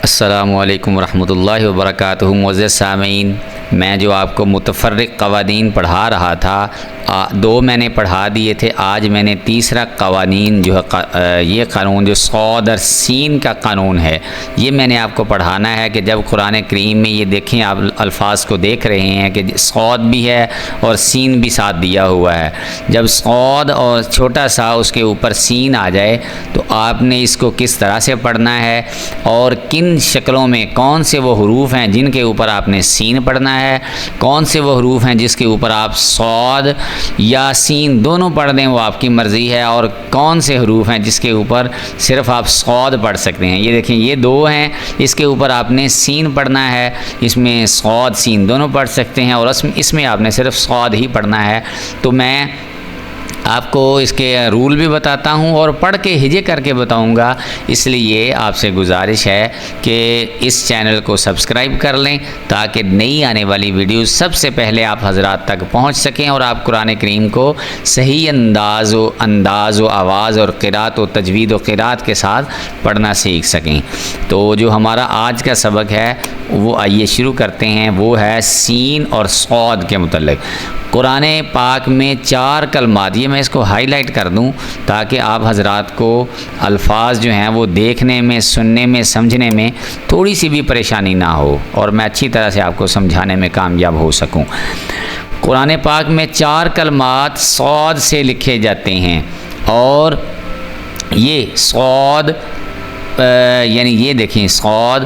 السلام علیکم ورحمۃ اللہ وبرکاتہ۔ معزز سامعین، میں جو آپ کو متفرق قوانین پڑھا رہا تھا، دو میں نے پڑھا دیے تھے، آج میں نے تیسرا قوانین جو ہے یہ قانون جو صاد اور سین کا قانون ہے، یہ میں نے آپ کو پڑھانا ہے کہ جب قرآن کریم میں یہ دیکھیں، آپ الفاظ کو دیکھ رہے ہیں کہ صاد بھی ہے اور سین بھی ساتھ دیا ہوا ہے۔ جب صاد اور چھوٹا سا اس کے اوپر سین آ جائے تو آپ نے اس کو کس طرح سے پڑھنا ہے اور کن شکلوں میں کون سے وہ حروف ہیں جن کے اوپر آپ نے سین پڑھنا ہے، کون سے وہ حروف ہیں جس کے اوپر آپ صاد یا سین دونوں پڑھ دیں، وہ آپ کی مرضی ہے، اور کون سے حروف ہیں جس کے اوپر صرف آپ صاد پڑھ سکتے ہیں۔ یہ دیکھیں، یہ دو ہیں، اس کے اوپر آپ نے سین پڑھنا ہے، اس میں صاد سین دونوں پڑھ سکتے ہیں، اور اس میں آپ نے صرف صاد ہی پڑھنا ہے۔ تو میں آپ کو اس کے رول بھی بتاتا ہوں اور پڑھ کے ہجے کر کے بتاؤں گا، اس لیے آپ سے گزارش ہے کہ اس چینل کو سبسکرائب کر لیں تاکہ نئی آنے والی ویڈیوز سب سے پہلے آپ حضرات تک پہنچ سکیں اور آپ قرآن کریم کو صحیح انداز و آواز اور قرات و تجوید و قرات کے ساتھ پڑھنا سیکھ سکیں۔ تو جو ہمارا آج کا سبق ہے وہ آئیے شروع کرتے ہیں، وہ ہے سین اور صاد کے متعلق۔ قرآن پاک میں 4 کلمات، یہ میں اس کو ہائی لائٹ کر دوں تاکہ آپ حضرات کو الفاظ جو ہیں وہ دیکھنے میں، سننے میں، سمجھنے میں تھوڑی سی بھی پریشانی نہ ہو اور میں اچھی طرح سے آپ کو سمجھانے میں کامیاب ہو سکوں۔ قرآن پاک میں 4 کلمات صاد سے لکھے جاتے ہیں، اور یہ صاد یعنی یہ دیکھیں، صاد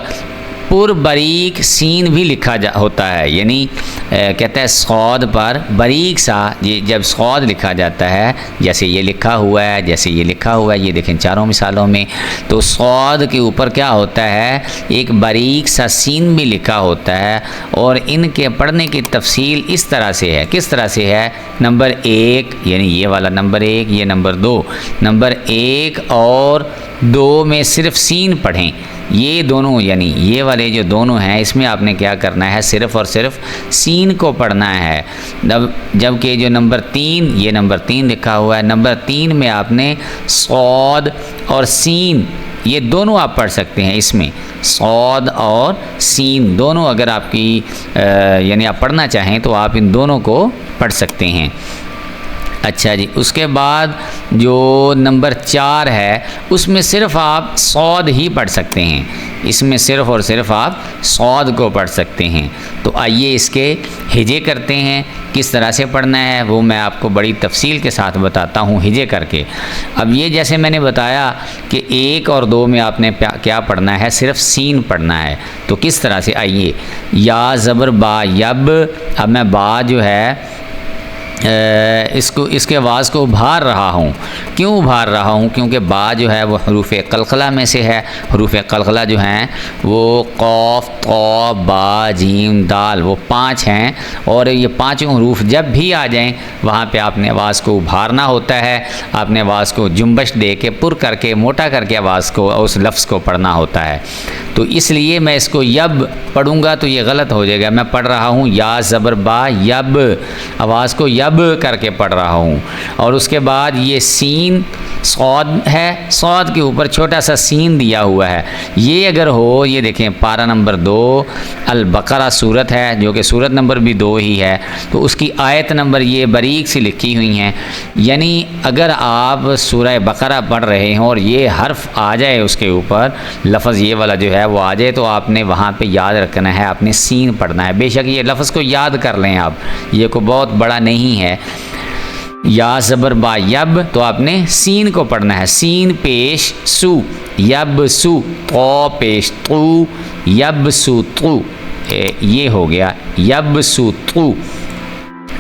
پر باریک سین بھی لکھا ہوتا ہے، یعنی کہتا ہے صاد پر باریک سا، یہ جب صاد لکھا جاتا ہے جیسے یہ لکھا ہوا ہے، جیسے یہ لکھا ہوا ہے، یہ دیکھیں چاروں مثالوں میں، تو صاد کے اوپر کیا ہوتا ہے، ایک باریک سا سین بھی لکھا ہوتا ہے، اور ان کے پڑھنے کی تفصیل اس طرح سے ہے۔ کس طرح سے ہے؟ نمبر 1 یعنی یہ والا نمبر 1، یہ نمبر 2، نمبر 1 اور 2 میں صرف سین پڑھیں، یہ دونوں یعنی یہ والے جو دونوں ہیں اس میں آپ نے کیا کرنا ہے، صرف اور صرف سین کو پڑھنا ہے۔ جبکہ جو نمبر 3، یہ نمبر 3 لکھا ہوا ہے، نمبر 3 میں آپ نے صاد اور سین یہ دونوں آپ پڑھ سکتے ہیں، اس میں صاد اور سین دونوں اگر آپ کی یعنی آپ پڑھنا چاہیں تو آپ ان دونوں کو پڑھ سکتے ہیں۔ اچھا جی، اس کے بعد جو نمبر 4 ہے اس میں صرف آپ صاد ہی پڑھ سکتے ہیں، اس میں صرف اور صرف آپ صاد کو پڑھ سکتے ہیں۔ تو آئیے اس کے ہجے کرتے ہیں، کس طرح سے پڑھنا ہے وہ میں آپ کو بڑی تفصیل کے ساتھ بتاتا ہوں ہجے کر کے۔ اب یہ جیسے میں نے بتایا کہ 1 اور 2 میں آپ نے کیا پڑھنا ہے، صرف سین پڑھنا ہے۔ تو کس طرح سے، آئیے، یا زبر با یب، اب میں با جو ہے اس کے آواز کو ابھار رہا ہوں۔ کیوں ابھار رہا ہوں؟ کیونکہ با جو ہے وہ حروف قلقلہ میں سے ہے۔ حروف قلقلہ جو ہیں وہ قاف، طا، با، جیم، دال، وہ 5 ہیں، اور یہ 5 حروف جب بھی آ جائیں وہاں پہ آپ نے آواز کو ابھارنا ہوتا ہے، آپ نے آواز کو جنبش دے کے، پر کر کے، موٹا کر کے آواز کو، اس لفظ کو پڑھنا ہوتا ہے۔ تو اس لیے میں اس کو یب پڑھوں گا تو یہ غلط ہو جائے گا۔ میں پڑھ رہا ہوں یا زبر با یب، آواز کو یب کر کے پڑھ رہا ہوں، اور اس کے بعد یہ سین صاد ہے، صاد کے اوپر چھوٹا سا سین دیا ہوا ہے۔ یہ اگر ہو، یہ دیکھیں پارہ نمبر 2 البقرہ صورت ہے، جو کہ صورت نمبر بھی 2 ہی ہے، تو اس کی آیت نمبر یہ باریک سی لکھی ہوئی ہیں، یعنی اگر آپ سورہ بقرہ پڑھ رہے ہوں اور یہ حرف آ جائے اس کے اوپر، لفظ یہ والا جو ہے وہ آ جائے، تو آپ نے وہاں پہ یاد رکھنا ہے، آپ نے سین پڑھنا ہے۔ بے شک یہ لفظ کو یاد کر لیں آپ، یہ کوئی بہت بڑا نہیں ہے۔ یا زبر با یب، تو آپ نے سین کو پڑھنا ہے، سین پیش سو، یب سو، تو پیش تو، یب سو تو، یہ ہو گیا یب سو تو۔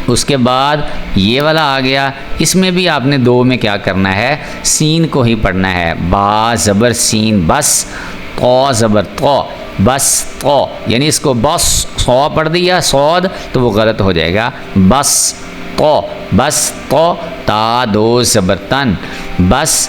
اس کے بعد یہ والا آ گیا، اس میں بھی آپ نے 2 میں کیا کرنا ہے، سین کو ہی پڑھنا ہے، با زبر سین بس، تو زبر تو بس، تو یعنی اس کو بس سو پڑھ دیا صاد تو وہ غلط ہو جائے گا، بس تو، بس تو، تا 2 زبر تن، بس